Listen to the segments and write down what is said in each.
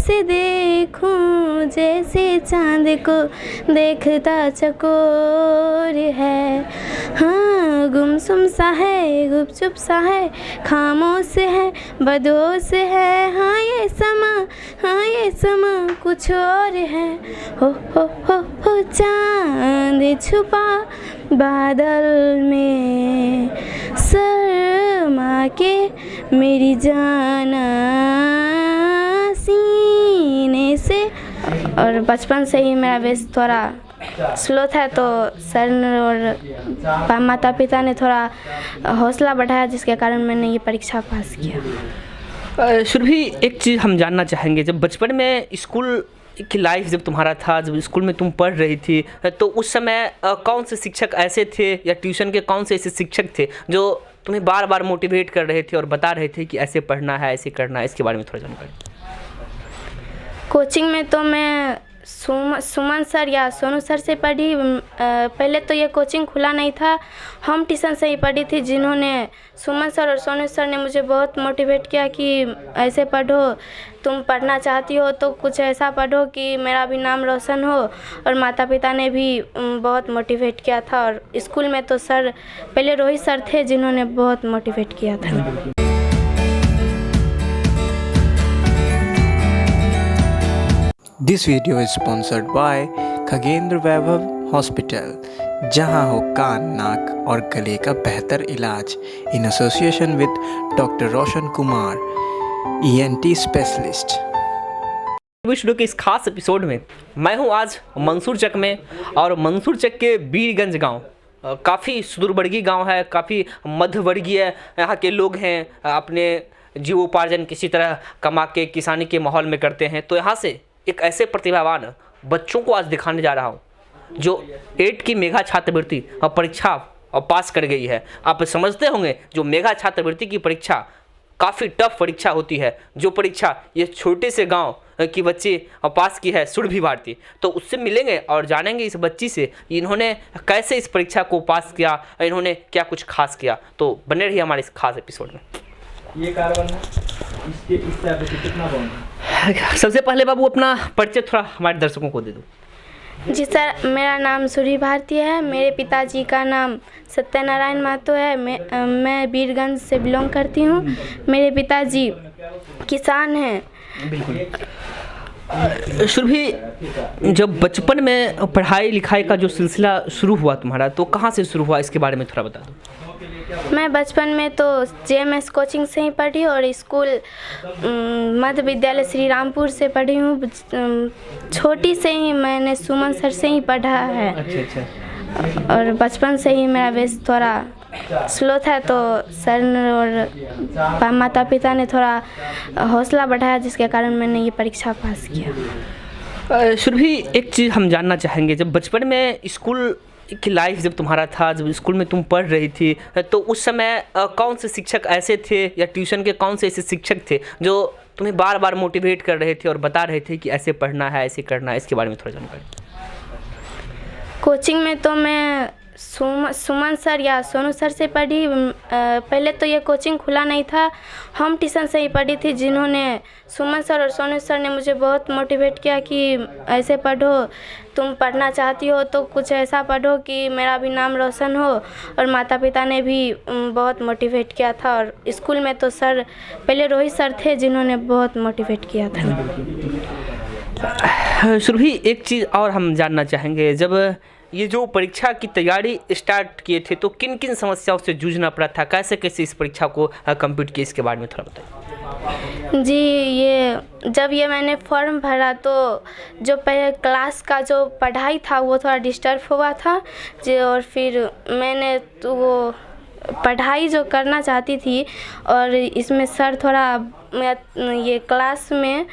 ऐसे देखूं जैसे चांद को देखता चकोर है। हाँ, गुमसुम सा है, गुपचुप सा है, खामोश है, बदोश है। हाँ ये समा, हाँ ये समा कुछ और है। हो चांद छुपा बादल में, शर्मा के मेरी जाना सीने से। और बचपन से ही मेरा बेस थोड़ा स्लो था, तो सर और माता पिता ने थोड़ा हौसला बढ़ाया, जिसके कारण मैंने ये परीक्षा पास किया। सुरभि, एक चीज़ हम जानना चाहेंगे, जब बचपन में स्कूल की लाइफ जब तुम्हारा था, जब स्कूल में तुम पढ़ रही थी, तो उस समय कौन से शिक्षक ऐसे थे या ट्यूशन के कौन से ऐसे शिक्षक थे जो तुम्हें बार बार मोटिवेट कर रहे थे और बता रहे थे कि ऐसे पढ़ना है, ऐसे करना है? इसके बारे में थोड़ा जानकारी। कोचिंग में तो मैं सुमन सर या सोनू सर से पढ़ी। पहले तो ये कोचिंग खुला नहीं था, हम ट्यूशन से ही पढ़ी थी, जिन्होंने सुमन सर और सोनू सर ने मुझे बहुत मोटिवेट किया कि ऐसे पढ़ो, तुम पढ़ना चाहती हो तो कुछ ऐसा पढ़ो कि मेरा भी नाम रोशन हो। और माता पिता ने भी बहुत मोटिवेट किया था। और स्कूल में तो सर पहले रोहित सर थे, जिन्होंने बहुत मोटिवेट किया था। This video is sponsored by Khagendra Vaibhav hospital, जहां हो कान, नाक और गले का बेहतर इलाज, in association with doctor Roshan Kumar, ENT specialist. विश्व के इस खास एपिसोड में मैं हूं आज मंसूर चक में, और मंसूर चक के बीरगंज गांव काफ़ी सुदूरवर्गीय गांव है, काफ़ी मध्यवर्गीय यहाँ के लोग हैं, अपने जीवोपार्जन किसी तरह कमा के किसानी के माहौल में करते हैं। तो यहाँ से एक ऐसे प्रतिभावान बच्चों को आज दिखाने जा रहा हूँ जो 8 की मेगा छात्रवृत्ति और परीक्षा और पास कर गई है। आप समझते होंगे जो मेगा छात्रवृत्ति की परीक्षा काफ़ी टफ परीक्षा होती है, जो परीक्षा ये छोटे से गांव की बच्ची पास की है, सुरभि भारती। तो उससे मिलेंगे और जानेंगे इस बच्ची से इन्होंने कैसे इस परीक्षा को पास किया, इन्होंने क्या कुछ खास किया। तो बने रहिए हमारे इस खास एपिसोड में। ये कार्बन है, इसके इस तरह से कितना बॉन्ड है? सबसे पहले बाबू अपना परिचय थोड़ा हमारे दर्शकों को दे दो। जी सर, मेरा नाम सुरभि भारती है। मेरे पिताजी का नाम सत्यनारायण महतो है। मैं बीरगंज से बिलोंग करती हूँ। मेरे पिताजी किसान हैं। सुरभि, जब बचपन में पढ़ाई लिखाई का जो सिलसिला शुरू हुआ तुम्हारा, तो कहाँ से शुरू हुआ, इसके बारे में थोड़ा बता दो। मैं बचपन में तो JMS कोचिंग से ही पढ़ी और स्कूल मध्य विद्यालय श्री रामपुर से पढ़ी हूँ। छोटी से ही मैंने सुमन सर से ही पढ़ा है। अच्छा। और बचपन से ही मेरा बेस थोड़ा स्लो था, तो सर और माता पिता ने थोड़ा हौसला बढ़ाया, जिसके कारण मैंने ये परीक्षा पास किया। सुरभि, एक चीज़ हम जानना चाहेंगे, जब बचपन में स्कूल की लाइफ जब तुम्हारा था, जब स्कूल में तुम पढ़ रही थी, तो उस समय कौन से शिक्षक ऐसे थे या ट्यूशन के कौन से ऐसे शिक्षक थे जो तुम्हें बार बार मोटिवेट कर रहे थे और बता रहे थे कि ऐसे पढ़ना है, ऐसे करना है? इसके बारे में थोड़ा जानकारी। कोचिंग में तो मैं सुमन सर या सोनू सर से पढ़ी। पहले तो ये कोचिंग खुला नहीं था, हम ट्यूशन से ही पढ़ी थी, जिन्होंने सुमन सर और सोनू सर ने मुझे बहुत मोटिवेट किया कि ऐसे पढ़ो, तुम पढ़ना चाहती हो तो कुछ ऐसा पढ़ो कि मेरा भी नाम रोशन हो। और माता पिता ने भी बहुत मोटिवेट किया था। और स्कूल में तो सर पहले रोहित सर थे, जिन्होंने बहुत मोटिवेट किया था। सुरभि, एक चीज़ और हम जानना चाहेंगे, जब ये जो परीक्षा की तैयारी स्टार्ट किए थे तो किन किन समस्याओं से जूझना पड़ा था, कैसे कैसे इस परीक्षा को कंप्लीट किया, इसके बारे में थोड़ा बताइए। जी, ये जब मैंने फॉर्म भरा तो जो पहले क्लास का जो पढ़ाई था वो थोड़ा डिस्टर्ब हुआ था जी। और फिर मैंने तो वो पढ़ाई जो करना चाहती थी, और इसमें सर थोड़ा ये क्लास में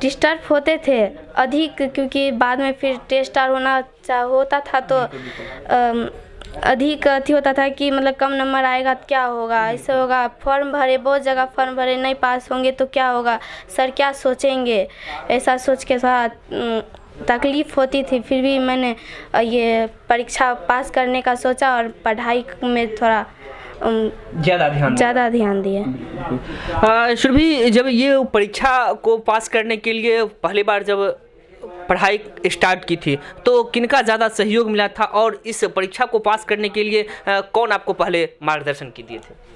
डिस्टर्ब होते थे अधिक, क्योंकि बाद में फिर टेस्ट होता था तो अधिक अथी होता था कि मतलब कम नंबर आएगा तो क्या होगा, ऐसे होगा। फॉर्म भरे, बहुत जगह फॉर्म भरे, नहीं पास होंगे तो क्या होगा, सर क्या सोचेंगे, ऐसा सोच के थोड़ा तकलीफ़ होती थी। फिर भी मैंने ये परीक्षा पास करने का सोचा और पढ़ाई में थोड़ा ज़्यादा ध्यान दिए। सुरभि, जब ये परीक्षा को पास करने के लिए पहली बार जब पढ़ाई स्टार्ट की थी तो किनका ज़्यादा सहयोग मिला था, और इस परीक्षा को पास करने के लिए कौन आपको पहले मार्गदर्शन की दिए थे?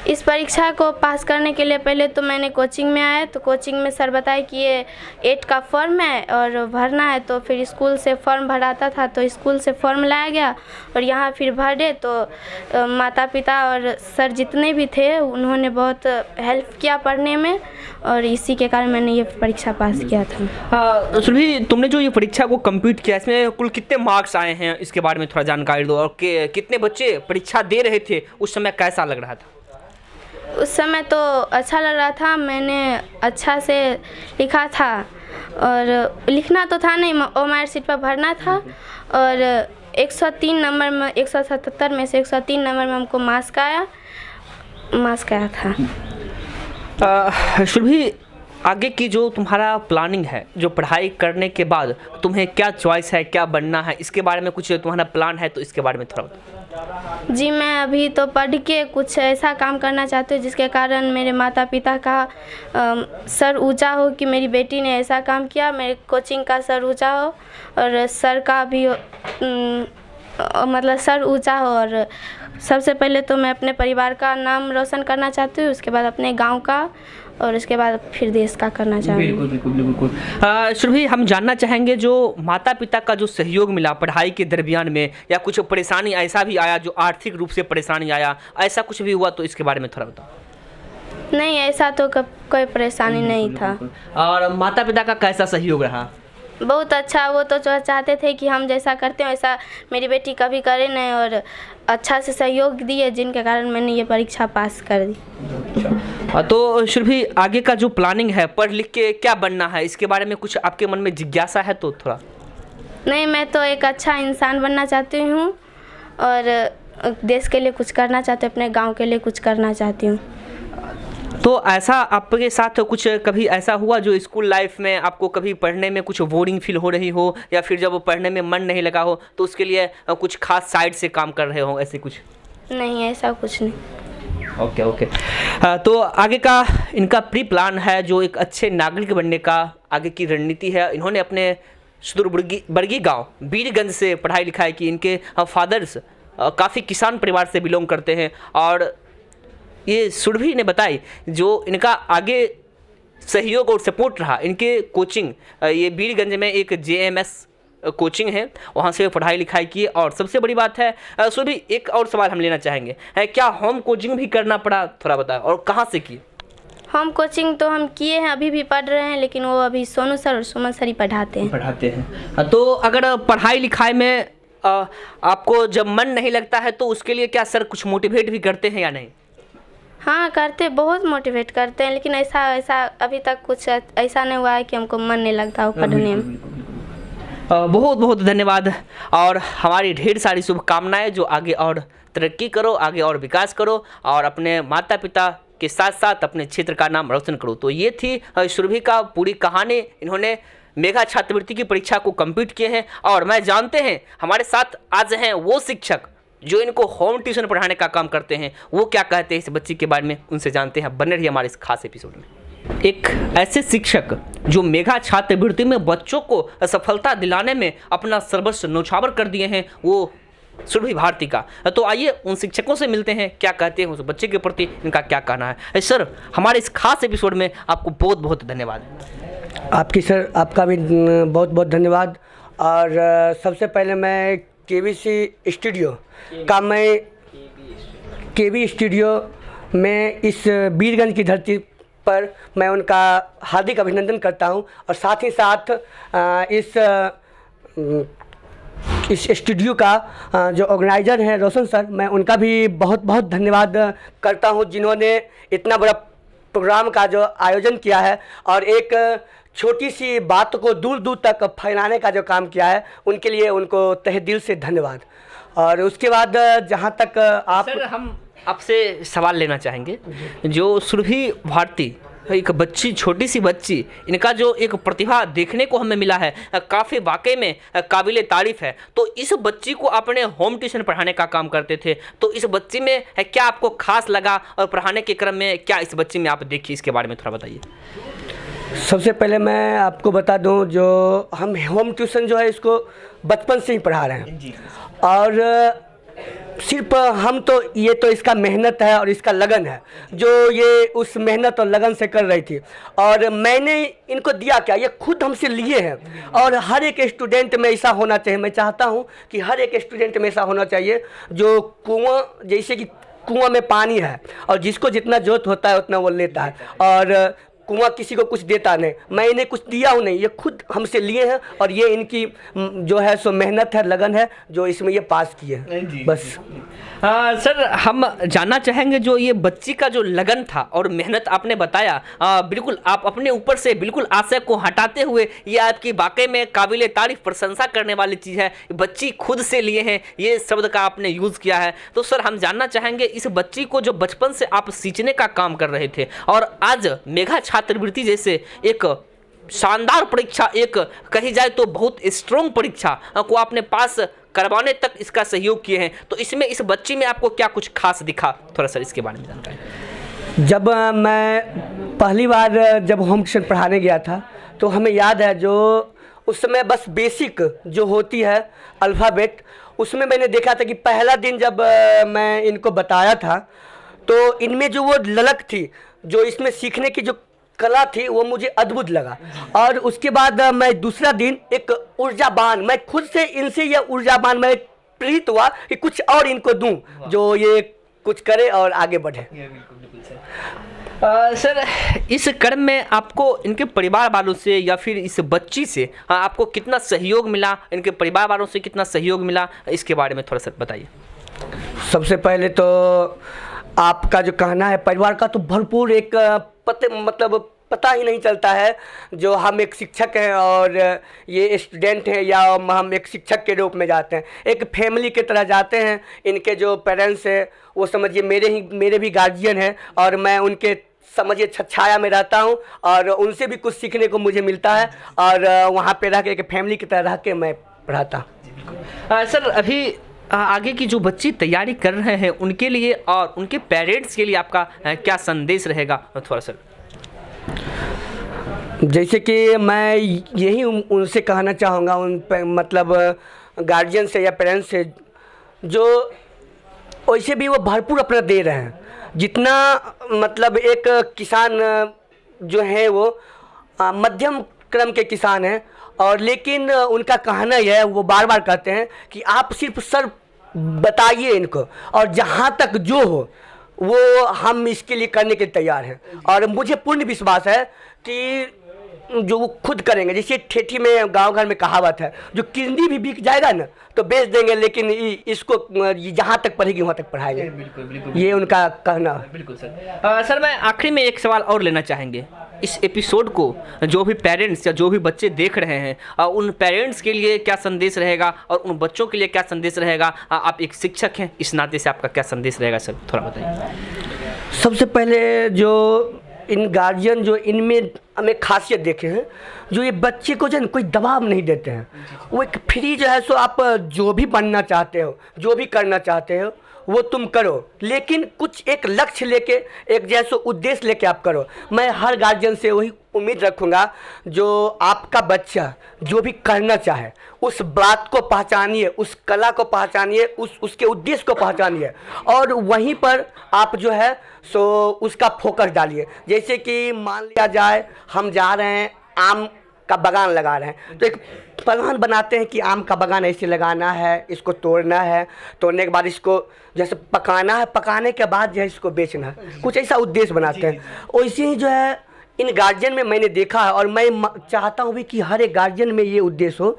इस परीक्षा को पास करने के लिए पहले तो मैंने कोचिंग में आया, तो कोचिंग में सर बताए कि ये 8 का फॉर्म है और भरना है, तो फिर स्कूल से फॉर्म भराता था तो स्कूल से फॉर्म लाया गया और यहाँ फिर भरे। तो माता पिता और सर जितने भी थे उन्होंने बहुत हेल्प किया पढ़ने में, और इसी के कारण मैंने ये परीक्षा पास किया था। हाँ सुरभि, तुमने जो ये परीक्षा को कंप्लीट किया इसमें कुल कितने मार्क्स आए हैं, इसके बारे में थोड़ा जानकारी दो, और कितने बच्चे परीक्षा दे रहे थे, उस समय कैसा लग रहा था? उस समय तो अच्छा लग रहा था, मैंने अच्छा से लिखा था, और लिखना तो था नहीं, ओएमआर शीट पर भरना था, और 103 नंबर में 177 में से 103 नंबर में हमको मार्क्स आया था। सुरभि, आगे की जो तुम्हारा प्लानिंग है, जो पढ़ाई करने के बाद तुम्हें क्या चॉइस है, क्या बनना है, इसके बारे में कुछ तुम्हारा प्लान है तो इसके बारे में थोड़ा बताओ। जी, मैं अभी तो पढ़ के कुछ ऐसा काम करना चाहती हूँ जिसके कारण मेरे माता पिता का सर ऊंचा हो कि मेरी बेटी ने ऐसा काम किया, मेरे कोचिंग का सर ऊंचा हो और सर का भी मतलब सर ऊंचा हो। और सबसे पहले तो मैं अपने परिवार का नाम रोशन करना चाहती हूँ, उसके बाद अपने गांव का, और उसके बाद फिर देश का करना चाहूँगी। बिल्कुल। सुरभि, हम जानना चाहेंगे जो माता पिता का जो सहयोग मिला पढ़ाई के दरमियान में, या कुछ परेशानी ऐसा भी आया जो आर्थिक रूप से परेशानी आया, ऐसा कुछ भी हुआ तो इसके बारे में थोड़ा बताओ। नहीं, ऐसा तो कोई परेशानी नहीं था। और माता पिता का कैसा सहयोग रहा? बहुत अच्छा, वो तो जो चाहते थे कि हम जैसा करते हैं वैसा मेरी बेटी कभी करे नहीं, और अच्छा से सहयोग दिए जिनके कारण मैंने ये परीक्षा पास कर दी। तो सुरभि, आगे का जो प्लानिंग है, पढ़ लिख के क्या बनना है, इसके बारे में कुछ आपके मन में जिज्ञासा है तो थोड़ा? नहीं, मैं तो एक अच्छा इंसान बनना चाहती हूँ और देश के लिए कुछ करना चाहती हूँ, अपने गांव के लिए कुछ करना चाहती हूँ। तो ऐसा आपके साथ कुछ कभी ऐसा हुआ जो स्कूल लाइफ में आपको कभी पढ़ने में कुछ बोरिंग फील हो रही हो, या फिर जब पढ़ने में मन नहीं लगा हो तो उसके लिए कुछ खास साइड से काम कर रहे हो, ऐसे कुछ? नहीं, ऐसा कुछ नहीं। ओके। तो आगे का इनका प्री प्लान है, जो एक अच्छे नागरिक बनने का आगे की रणनीति है। इन्होंने अपने सुदूरवर्गी गांव बीरगंज से पढ़ाई लिखाई की। इनके फादर्स काफ़ी किसान परिवार से बिलोंग करते हैं, और ये सुरभि ने बताई जो इनका आगे सहयोग और सपोर्ट रहा, इनके कोचिंग, ये बीरगंज में एक JMS कोचिंग है, वहाँ से पढ़ाई लिखाई की। और सबसे बड़ी बात है सुरभि, एक और सवाल हम लेना चाहेंगे, क्या होम कोचिंग भी करना पड़ा, थोड़ा बताओ, और कहाँ से की? होम कोचिंग तो हम किए हैं, अभी भी पढ़ रहे हैं, लेकिन वो अभी सोनू सर और सुमन सर ही पढ़ाते हैं। तो अगर पढ़ाई लिखाई में आपको जब मन नहीं लगता है तो उसके लिए क्या सर कुछ मोटिवेट भी करते हैं या नहीं? हाँ, करते, बहुत मोटिवेट करते हैं, लेकिन ऐसा अभी तक कुछ ऐसा नहीं हुआ है कि हमको मन नहीं लगता हो पढ़ने में। बहुत बहुत धन्यवाद, और हमारी ढेर सारी शुभकामनाएं जो आगे और तरक्की करो, आगे और विकास करो, और अपने माता पिता के साथ साथ अपने क्षेत्र का नाम रोशन करो। तो ये थी सुरभि का पूरी कहानी। इन्होंने मेगा छात्रवृत्ति की परीक्षा को कंप्लीट किए हैं, और मैं जानते हैं हमारे साथ आज हैं वो शिक्षक जो इनको होम ट्यूशन पढ़ाने का काम करते हैं। वो क्या कहते हैं इस बच्ची के बारे में, उनसे जानते हैं। बने रहिए हमारे इस खास एपिसोड में। एक ऐसे शिक्षक जो मेगा छात्रवृत्ति में बच्चों को सफलता दिलाने में अपना सर्वस्व न्यौछावर कर दिए हैं, वो सुरभि भारती का। तो आइए उन शिक्षकों से मिलते हैं, क्या कहते हैं उस बच्चे के प्रति, इनका क्या कहना है। सर, हमारे इस खास एपिसोड में आपको बहुत बहुत धन्यवाद। आपका भी बहुत बहुत धन्यवाद। और सबसे पहले मैं KBC स्टूडियो में इस बीरगंज की धरती पर मैं उनका हार्दिक अभिनंदन करता हूं, और साथ ही साथ इस स्टूडियो का जो ऑर्गेनाइज़र हैं रोशन सर, मैं उनका भी बहुत बहुत धन्यवाद करता हूं, जिन्होंने इतना बड़ा प्रोग्राम का जो आयोजन किया है और एक छोटी सी बात को दूर दूर तक फैलाने का जो काम किया है, उनके लिए उनको तहे दिल से धन्यवाद। और उसके बाद जहाँ तक आप सर, हम आपसे सवाल लेना चाहेंगे। जो सुरभि भारती एक बच्ची, छोटी सी बच्ची, इनका जो एक प्रतिभा देखने को हमें मिला है काफ़ी वाकई में काबिले तारीफ़ है। तो इस बच्ची को आपने होम ट्यूशन पढ़ाने का काम करते थे, तो इस बच्ची में क्या आपको खास लगा और पढ़ाने के क्रम में क्या इस बच्ची में आप देखी, इसके बारे में थोड़ा बताइए। सबसे पहले मैं आपको बता दूं, जो हम होम ट्यूशन जो है इसको बचपन से ही पढ़ा रहे हैं, और सिर्फ हम तो ये तो इसका मेहनत है और इसका लगन है, जो ये उस मेहनत और लगन से कर रही थी। और मैंने इनको दिया क्या, ये खुद हमसे लिए हैं। और हर एक स्टूडेंट में ऐसा होना चाहिए, मैं चाहता हूँ कि हर एक स्टूडेंट में ऐसा होना चाहिए जो कुआं, जैसे कि कुआं में पानी है और जिसको जितना ज़रूरत होता है उतना वो लेता है, और कुआं किसी को कुछ देता नहीं। मैं इन्हें कुछ दिया हूँ नहीं, ये खुद हमसे लिए हैं और ये इनकी जो है सो मेहनत है, लगन है, जो इसमें ये पास किए हैं। बस सर, हम जानना चाहेंगे जो ये बच्ची का जो लगन था और मेहनत आपने बताया, बिल्कुल आप अपने ऊपर से बिल्कुल आशय को हटाते हुए, ये आपकी वाकई में काबिले तारीफ प्रशंसा करने वाली चीज़ है। बच्ची खुद से लिए हैं, ये शब्द का आपने यूज़ किया है। तो सर, हम जानना चाहेंगे इस बच्ची को जो बचपन से आप सींचने का काम कर रहे थे और आज मेघा छात्रवृत्ति जैसे एक शानदार परीक्षा, एक कही जाए तो बहुत स्ट्रॉन्ग परीक्षा को आपने पास करवाने तक इसका सहयोग किए हैं, तो इसमें इस बच्ची में आपको क्या कुछ खास दिखा, थोड़ा सर इसके बारे में जानकारी। जब मैं पहली बार जब होम ट्यूशन पढ़ाने गया था, तो हमें याद है जो उस समय बस बेसिक जो होती है अल्फ़ाबेट, उसमें मैंने देखा था कि पहला दिन जब मैं इनको बताया था, तो इनमें जो वो ललक थी, जो इसमें सीखने की जो कला थी, वो मुझे अद्भुत लगा। और उसके बाद मैं दूसरा दिन एक ऊर्जावान, मैं खुद से इनसे यह ऊर्जावान मैं प्रेरित हुआ कि कुछ और इनको दूं, जो ये कुछ करे और आगे बढ़े। सर, इस क्रम में आपको इनके परिवार वालों से या फिर इस बच्ची से आपको कितना सहयोग मिला, इनके परिवार वालों से कितना सहयोग मिला, इसके बारे में थोड़ा सा बताइए। सबसे पहले तो आपका जो कहना है परिवार का, तो भरपूर एक पता ही नहीं चलता है जो हम एक शिक्षक हैं और ये स्टूडेंट हैं, या हम एक शिक्षक के रूप में जाते हैं, एक फैमिली की तरह जाते हैं। इनके जो पेरेंट्स हैं वो समझिए मेरे भी गार्जियन हैं, और मैं उनके समझिए छाया में रहता हूँ, और उनसे भी कुछ सीखने को मुझे मिलता है, और वहाँ पे रह के एक फैमिली की तरह रह के मैं पढ़ाता हूँ। सर, अभी आगे की जो बच्ची तैयारी कर रहे हैं उनके लिए और उनके पेरेंट्स के लिए आपका क्या संदेश रहेगा, थोड़ा सर। जैसे कि मैं यही उनसे कहना चाहूँगा, उन मतलब गार्जियन से या पेरेंट्स से, जो वैसे भी वो भरपूर अपना दे रहे हैं, जितना मतलब एक किसान जो है वो मध्यम क्रम के किसान हैं, और लेकिन उनका कहना यह है, वो बार बार कहते हैं कि आप सिर्फ सर बताइए इनको, और जहाँ तक जो हो वो हम इसके लिए करने के तैयार हैं। और मुझे पूर्ण विश्वास है कि जो वो खुद करेंगे। जैसे ठेठी में गांव घर में कहावत है, जो किंदी भी बिक जाएगा ना तो बेच देंगे, लेकिन इसको जहाँ तक पढ़ेगी वहाँ तक पढ़ाएंगे। बिल्कुल। ये उनका कहना है। बिल्कुल सर। सर, मैं आखिरी में एक सवाल और लेना चाहेंगे। इस एपिसोड को जो भी पेरेंट्स या जो भी बच्चे देख रहे हैं, उन पेरेंट्स के लिए क्या संदेश रहेगा और उन बच्चों के लिए क्या संदेश रहेगा? आप एक शिक्षक हैं, इस नाते से आपका क्या संदेश रहेगा सर, थोड़ा बताइए। सबसे पहले जो इन गार्जियन जो इनमें हमें खासियत देखे हैं, जो ये बच्चे को जो है कोई दबाव नहीं देते हैं, वो एक फ्री जो है सो आप जो भी बनना चाहते हो, जो भी करना चाहते हो वो तुम करो, लेकिन कुछ एक लक्ष्य लेके, एक जैसा उद्देश्य लेके आप करो। मैं हर गार्जियन से वही उम्मीद रखूँगा, जो आपका बच्चा जो भी करना चाहे उस बात को पहचानिए, उस कला को पहचानिए, उसके उद्देश्य को पहचानिए, और वहीं पर आप जो है सो उसका फोकस डालिए। जैसे कि मान लिया जाए हम जा रहे हैं आम का बागान लगा रहे हैं, तो एक प्लान बनाते हैं कि आम का बागान ऐसे लगाना है, इसको तोड़ना है, तोड़ने के बाद इसको जैसे पकाना है, पकाने के बाद जो है इसको बेचना है, कुछ ऐसा उद्देश्य बनाते हैं। वैसे ही जो है इन गार्जियन में मैंने देखा है, और मैं चाहता हूँ भी कि हर एक गार्जियन में ये उद्देश्य हो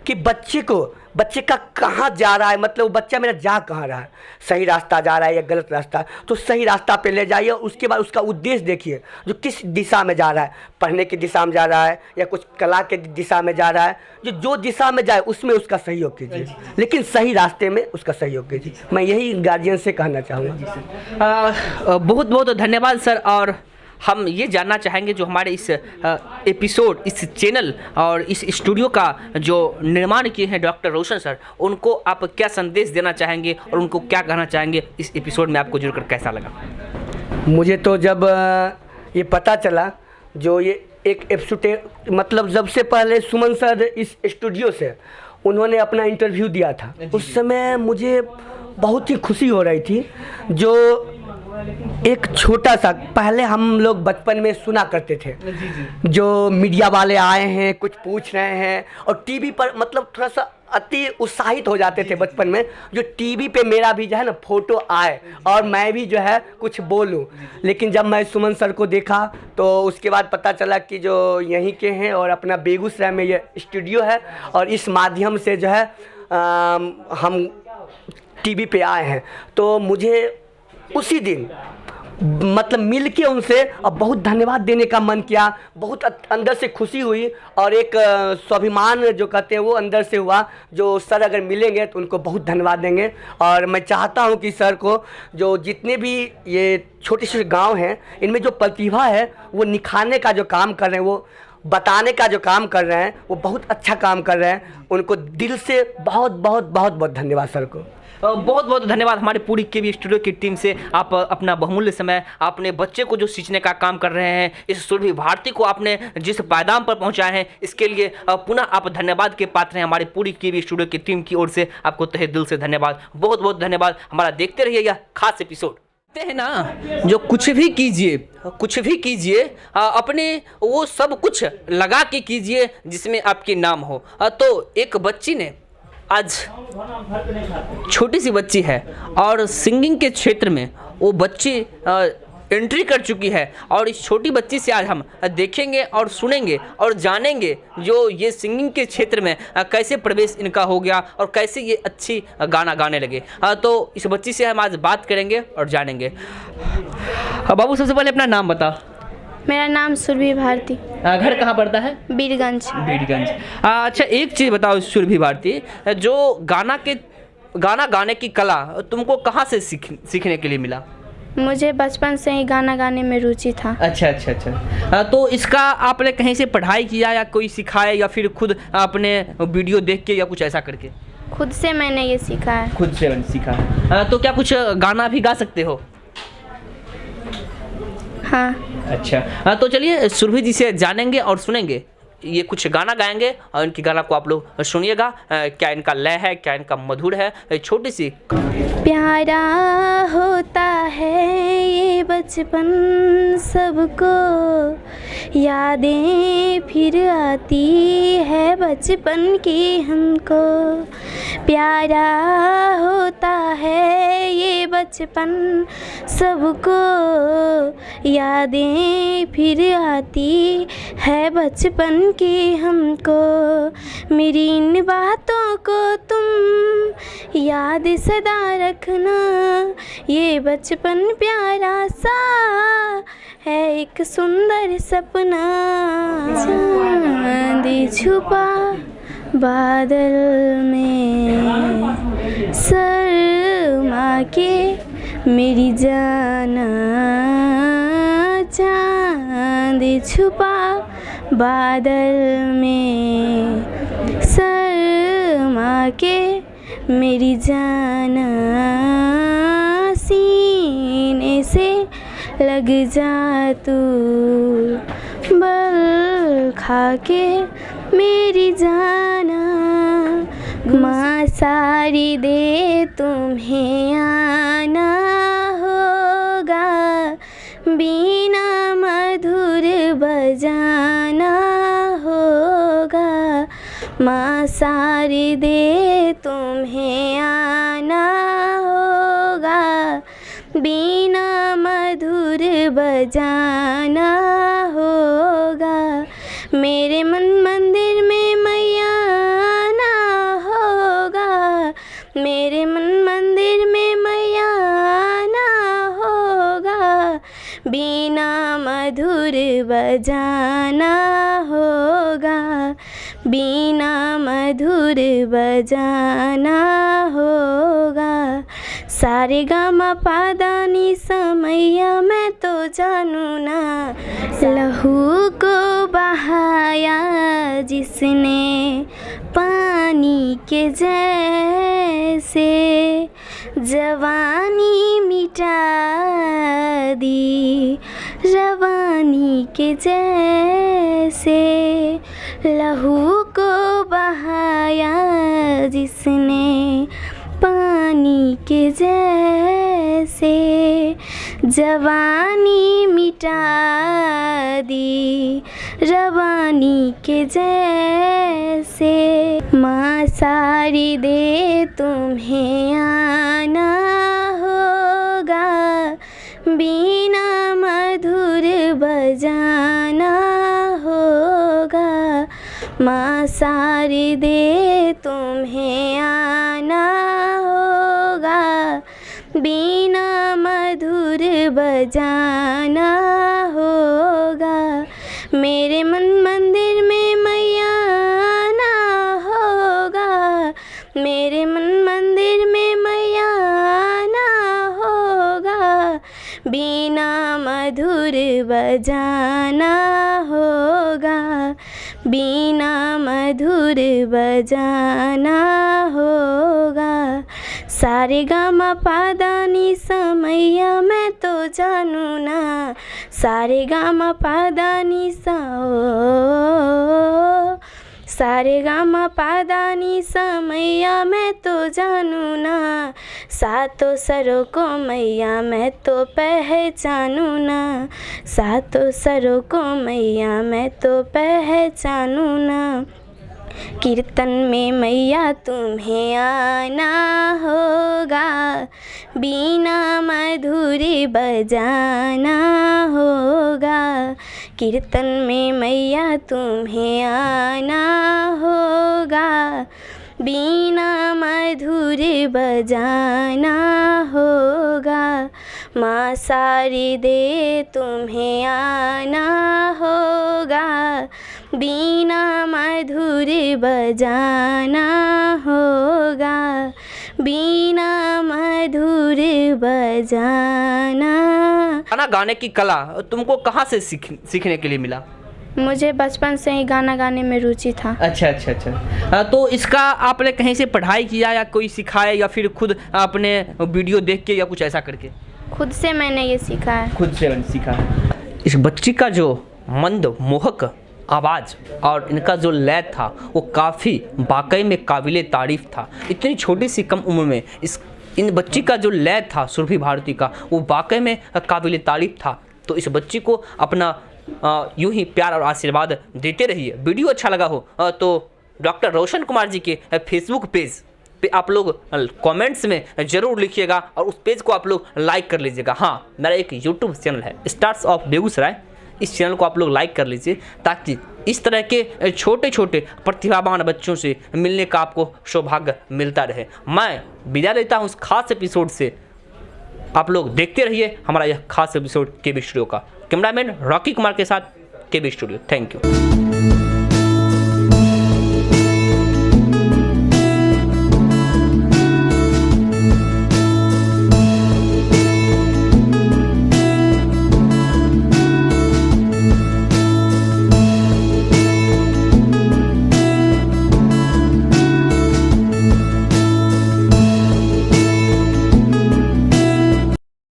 कि बच्चे का कहाँ जा रहा है, मतलब बच्चा मेरा जा कहाँ रहा है, सही रास्ता जा रहा है या गलत रास्ता, तो सही रास्ता पे ले जाइए। उसके बाद उसका उद्देश्य देखिए, जो किस दिशा में जा रहा है, पढ़ने की दिशा में जा रहा है या कुछ कला के दिशा में जा रहा है, जो दिशा में जाए उसमें उसका सहयोग कीजिए, लेकिन सही रास्ते में उसका सहयोग कीजिए। मैं यही गार्जियन से कहना चाहूँगा। बहुत बहुत धन्यवाद सर, और हम ये जानना चाहेंगे जो हमारे इस एपिसोड, इस चैनल और इस स्टूडियो का जो निर्माण किए हैं डॉक्टर रोशन सर, उनको आप क्या संदेश देना चाहेंगे और उनको क्या कहना चाहेंगे इस एपिसोड में? आपको जुड़कर कैसा लगा? मुझे तो जब ये पता चला जो ये एक एपिसोड, मतलब जब से पहले सुमन सर इस स्टूडियो से उन्होंने अपना इंटरव्यू दिया था, उस समय मुझे बहुत ही खुशी हो रही थी। जो एक छोटा सा, पहले हम लोग बचपन में सुना करते थे जो मीडिया वाले आए हैं, कुछ पूछ रहे हैं, और टीवी पर मतलब थोड़ा सा अति उत्साहित हो जाते थे बचपन में, जो टीवी पे मेरा भी जो है ना फोटो आए और मैं भी जो है कुछ बोलूं। लेकिन जब मैं सुमन सर को देखा तो उसके बाद पता चला कि जो यहीं के हैं और अपना बेगूसराय में ये स्टूडियो है, और इस माध्यम से जो है हम टीवी पे आए हैं। तो मुझे उसी दिन मतलब मिल के उनसे अब बहुत धन्यवाद देने का मन किया, बहुत अंदर से खुशी हुई, और एक स्वाभिमान जो कहते हैं वो अंदर से हुआ। जो सर अगर मिलेंगे तो उनको बहुत धन्यवाद देंगे। और मैं चाहता हूं कि सर को जो जितने भी ये छोटे छोटे गांव हैं, इनमें जो प्रतिभा है वो निखारने का जो काम कर रहे हैं, वो बताने का जो काम कर रहे हैं, वो बहुत अच्छा काम कर रहे हैं। उनको दिल से बहुत बहुत बहुत बहुत धन्यवाद सर को। बहुत बहुत धन्यवाद हमारे पूरी केबी स्टूडियो की टीम से। आप अपना बहुमूल्य समय आपने बच्चे को जो सींचने का काम कर रहे हैं, इस सुरभि भारती को आपने जिस पायदान पर पहुंचाए हैं, इसके लिए पुनः आप धन्यवाद के पात्र हैं। हमारी पूरी केबी स्टूडियो की टीम की ओर से आपको तहे दिल से धन्यवाद, बहुत बहुत धन्यवाद। हमारा देखते रहिए यह खास एपिसोड। कहते हैं ना, जो कुछ भी कीजिए अपने वो सब कुछ लगा के कीजिए जिसमें आपके नाम हो। तो एक बच्ची ने आज, छोटी सी बच्ची है और सिंगिंग के क्षेत्र में वो बच्ची एंट्री कर चुकी है, और इस छोटी बच्ची से आज हम देखेंगे और सुनेंगे और जानेंगे जो ये सिंगिंग के क्षेत्र में कैसे प्रवेश इनका हो गया और कैसे ये अच्छी गाना गाने लगे। तो इस बच्ची से हम आज बात करेंगे और जानेंगे। बाबू, सबसे पहले अपना नाम बता। मेरा नाम सुरभि भारती। घर कहाँ पड़ता है? बीरगंज। अच्छा, एक चीज़ बताओ सुरभि भारती, जो गाना गाने की कला तुमको कहाँ से सीखने के लिए मिला? मुझे बचपन से ही गाना गाने में रुचि था। अच्छा। तो इसका आपने कहीं से पढ़ाई किया या कोई सिखाया, या फिर खुद आपने वीडियो देख के या कुछ ऐसा करके? खुद से मैंने ये सीखा है। खुद से मैंने सीखा है। तो क्या कुछ गाना भी गा सकते हो? हाँ। अच्छा, तो चलिए सुरभि जी से जानेंगे और सुनेंगे। ये कुछ गाना गाएंगे और इनकी गाना को आप लोग सुनिएगा। क्या इनका लय है, क्या इनका मधुर है। छोटी सी। प्यारा होता है ये बचपन, सबको यादें फिर आती है बचपन की हमको। प्यारा होता है ये बचपन, सबको यादें फिर आती है बचपन की हमको। मेरी इन बातों को तुम याद सदा रखना, ये बचपन प्यारा सा है एक सुंदर सपना। चांद छुपा बादल में, शर्मा के मेरी जाना। चांद छुपा बादल में, शर्मा के मेरी जाना। सीने से लग जा तू, बल खा के मेरी जाना। माँ सारी दे तुम्हें आना होगा, बीना मधुर बजाना होगा। माँ सारी दे तुम्हें आना होगा, बीना मधुर बजाना होगा। मेरे मन मंदिर में मैया आना होगा, मेरे मन मंदिर में मैया आना होगा। बीना मधुर बजाना होगा, बीना मधुर बजाना होगा। सारे गामा पादानी समैया मैं तो जानू ना, लहू को बहाया जिसने पानी के जैसे, जवानी मिटा दी रवानी के जैसे, लहू को बहाया जिसने पानी के जैसे, जवानी मिटा दी रवानी के जैसे। माँ सारी दे तुम्हें आना होगा, बीना मधुर बजाना होगा। माँ सारी दे तुम्हें आना होगा, बीना मधुर बजाना होगा। मेरे मन मंदिर में मैया आना होगा, मेरे मन मंदिर में मैया आना होगा, बीना मधुर बजाना होगा, बीना मधुर बजाना होगा। सारे गामा पादानी समैया मैं तो जानू ना, सारे गामा पादानी सा, सारे गामा पादानी समैया मैं तो जानू ना, सातों सरों को मैया मैं तो पहचानू ना, सातों सरों को मैया मैं तो पहचानू ना। कीर्तन में मैया तुम्हें आना होगा, बीना मधुरी बजाना होगा। कीर्तन में मैया तुम्हें आना होगा, बीना मधुरी बजाना होगा। माँ सारी दे तुम्हें आना होगा, बीना मधुर बजाना होगा, बीना मधुर बजाना। गाना गाने की कला तुमको कहाँ से सीखने के लिए मिला? मुझे बचपन से ही गाना गाने में रुचि था। अच्छा अच्छा अच्छा। तो इसका आपने कहीं से पढ़ाई किया या कोई सिखाया या फिर खुद आपने वीडियो देख के या कुछ ऐसा करके? खुद से मैंने ये सीखा है। खुद से मैंने सीखा है। इस बच्ची का जो मंद मोहक आवाज़ और इनका जो लय था वो काफ़ी वाकई में काबिले तारीफ़ था। इतनी छोटी सी कम उम्र में इन बच्ची का जो लय था सुरभि भारती का वो वाकई में काबिले तारीफ़ था। तो इस बच्ची को अपना यूं ही प्यार और आशीर्वाद देते रहिए। वीडियो अच्छा लगा हो तो डॉक्टर रोशन कुमार जी के फेसबुक पेज पे आप लोग कमेंट्स में ज़रूर लिखिएगा और उस पेज को आप लोग लाइक कर लीजिएगा। हाँ, मेरा एक यूट्यूब चैनल है स्टार्स ऑफ बेगूसराय, इस चैनल को आप लोग लाइक कर लीजिए ताकि इस तरह के छोटे छोटे प्रतिभावान बच्चों से मिलने का आपको सौभाग्य मिलता रहे। मैं विदा लेता हूँ उस खास एपिसोड से। आप लोग देखते रहिए हमारा यह खास एपिसोड केबी स्टूडियो का। कैमरामैन रॉकी कुमार के साथ केबी स्टूडियो। Thank you.